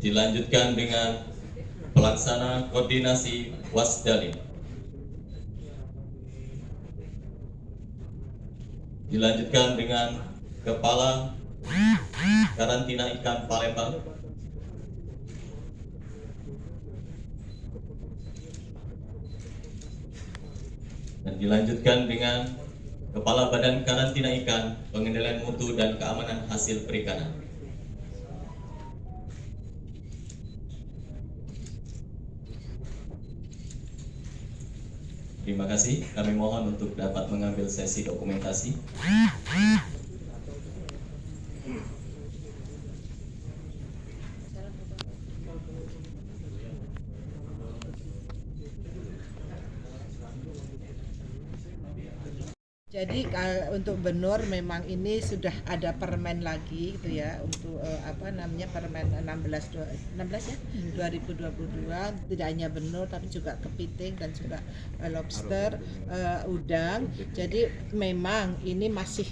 Dilanjutkan dengan pelaksana koordinasi Wasdali. Dilanjutkan dengan kepala karantina ikan Palembang. Dan dilanjutkan dengan kepala badan karantina ikan, pengendalian mutu dan keamanan hasil perikanan. Terima kasih, kami mohon untuk dapat mengambil sesi dokumentasi. Jadi untuk benur memang ini sudah ada permen lagi gitu ya untuk permen 16 ya 2022, tidak hanya benur tapi juga kepiting dan juga lobster, udang. Jadi memang ini masih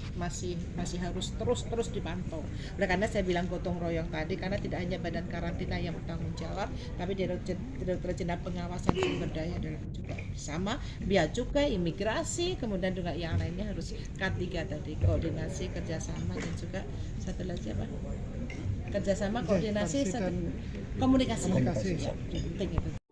harus terus dipantau. Oleh karena saya bilang gotong royong tadi, karena tidak hanya badan karantina yang bertanggung jawab, tapi Direktur Jenderal Pengawasan Sumber Daya adalah juga bersama Bea Cukai, imigrasi, kemudian juga yang lainnya harus K3 tadi, koordinasi, kerjasama, dan juga satu lagi apa? Kerjasama, koordinasi, komunikasi. Ya, penting itu.